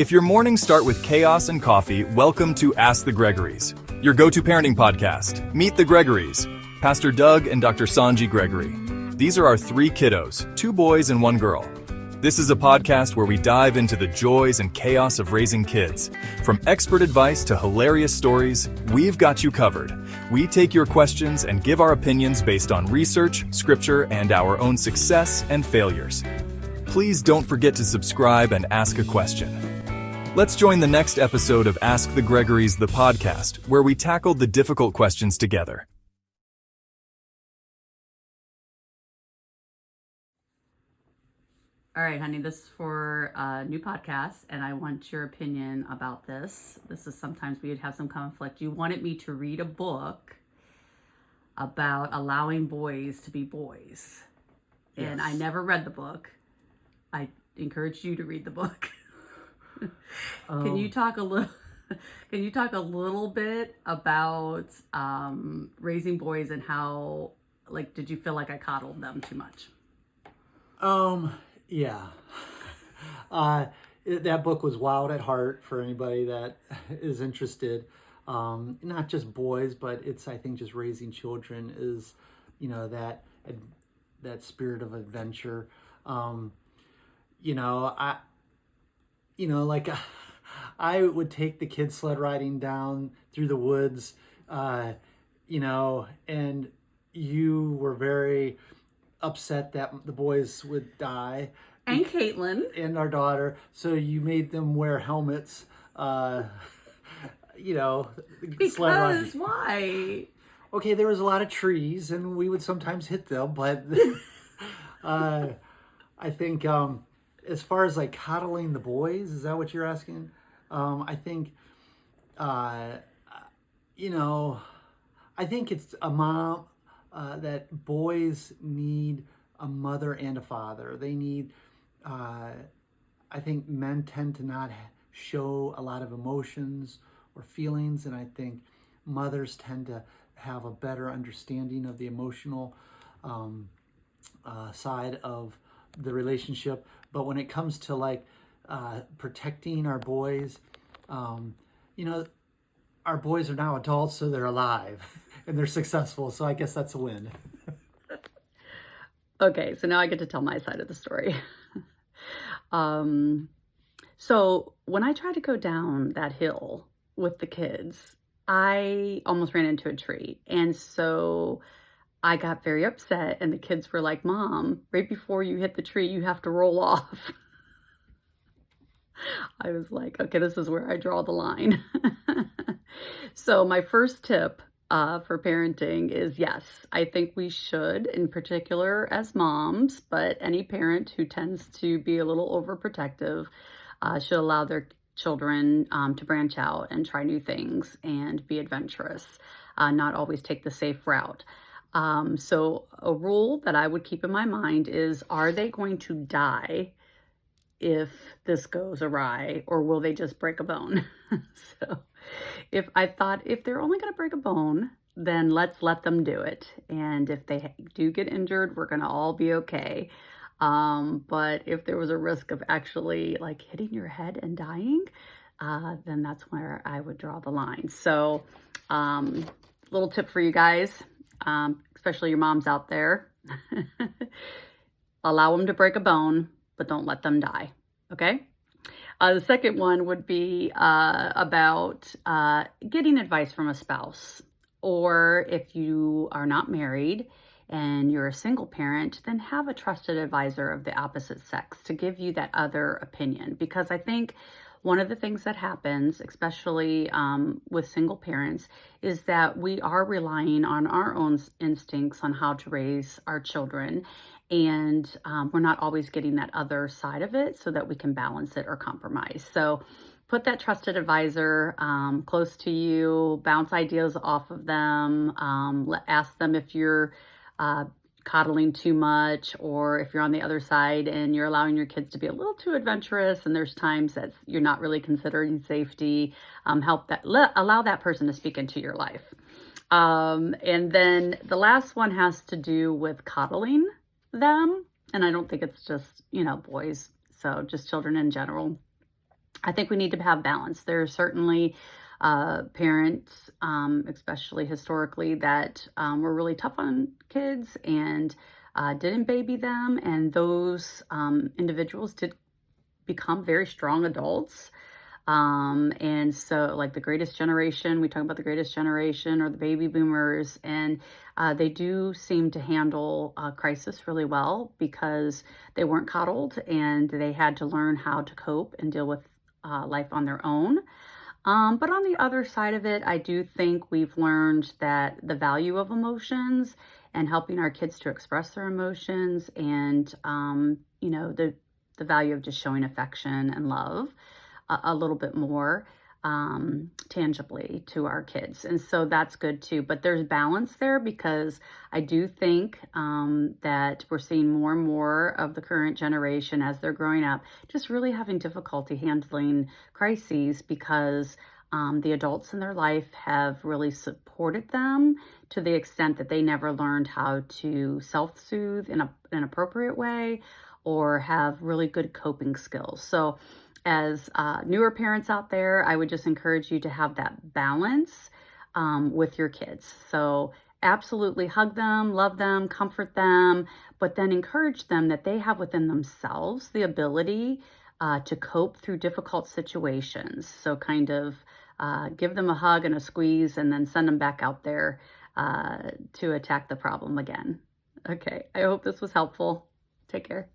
If your mornings start with chaos and coffee, welcome to Ask the Gregorys, your go-to parenting podcast. Meet the Gregorys, Pastor Doug and Dr. Sanji Gregory. These are our three kiddos, 2 boys and 1 girl. This is a podcast where we dive into the joys and chaos of raising kids. From expert advice to hilarious stories, we've got you covered. We take your questions and give our opinions based on research, scripture, and our own success and failures. Please don't forget to subscribe and ask a question. Let's join the next episode of Ask the Gregorys, the podcast, where we tackled the difficult questions together. All right, honey, this is for a new podcast, and I want your opinion about this. This is sometimes we'd have some conflict. You wanted me to read a book about allowing boys to be boys. Yes. And I never read the book. I encouraged you to read the book. Can you talk a little bit about raising boys and how, did you feel like I coddled them too much? Yeah. That book was wild at heart for anybody that is interested. Not just boys, but it's, I think, just raising children is, that spirit of adventure. I would take the kids sled riding down through the woods, and you were very upset that the boys would die. And Caitlin. And our daughter. So you made them wear helmets, Because sled riding. Why? Okay, there was a lot of trees and we would sometimes hit them, but I think as far as coddling the boys, is that what you're asking? I think, I think it's a mom, that boys need a mother and a father. They need, I think men tend to not show a lot of emotions or feelings, and I think mothers tend to have a better understanding of the emotional side of the relationship. But when it comes to protecting our boys, our boys are now adults, so they're alive and they're successful. So I guess that's a win. Okay, so now I get to tell my side of the story. So when I tried to go down that hill with the kids, I almost ran into a tree. And so I got very upset, and the kids were like, "Mom, right before you hit the tree, you have to roll off." I was like, okay, this is where I draw the line. So my first tip for parenting is, yes, I think we should, in particular as moms, but any parent who tends to be a little overprotective should allow their children to branch out and try new things and be adventurous, not always take the safe route. So a rule that I would keep in my mind is, are they going to die if this goes awry, or will they just break a bone? So if they're only going to break a bone, then let's let them do it. And if they do get injured, we're going to all be okay. But if there was a risk of actually hitting your head and dying, then that's where I would draw the line. So, little tip for you guys, especially your moms out there, allow them to break a bone, but don't let them die. Okay. The second one would be about getting advice from a spouse, or if you are not married and you're a single parent, then have a trusted advisor of the opposite sex to give you that other opinion. Because I think one of the things that happens, especially with single parents, is that we are relying on our own instincts on how to raise our children. And we're not always getting that other side of it so that we can balance it or compromise. So put that trusted advisor close to you, bounce ideas off of them, ask them if you're coddling too much, or if you're on the other side and you're allowing your kids to be a little too adventurous and there's times that you're not really considering safety, allow that person to speak into your life. And then the last one has to do with coddling them. And I don't think it's just, boys, so just children in general. I think we need to have balance. There are certainly parents, especially historically, that were really tough on kids and didn't baby them. And those individuals did become very strong adults. And so, like the greatest generation, we talk about the greatest generation or the baby boomers, and they do seem to handle crisis really well because they weren't coddled and they had to learn how to cope and deal with life on their own. But on the other side of it, I do think we've learned that the value of emotions and helping our kids to express their emotions and, the value of just showing affection and love a little bit more tangibly to our kids. And so that's good too. But there's balance there because I do think that we're seeing more and more of the current generation as they're growing up just really having difficulty handling crises because the adults in their life have really supported them to the extent that they never learned how to self-soothe in an appropriate way or have really good coping skills. So as newer parents out there, I would just encourage you to have that balance with your kids. So absolutely hug them, love them, comfort them, but then encourage them that they have within themselves the ability to cope through difficult situations. So kind of give them a hug and a squeeze and then send them back out there to attack the problem again. Okay, I hope this was helpful. Take care.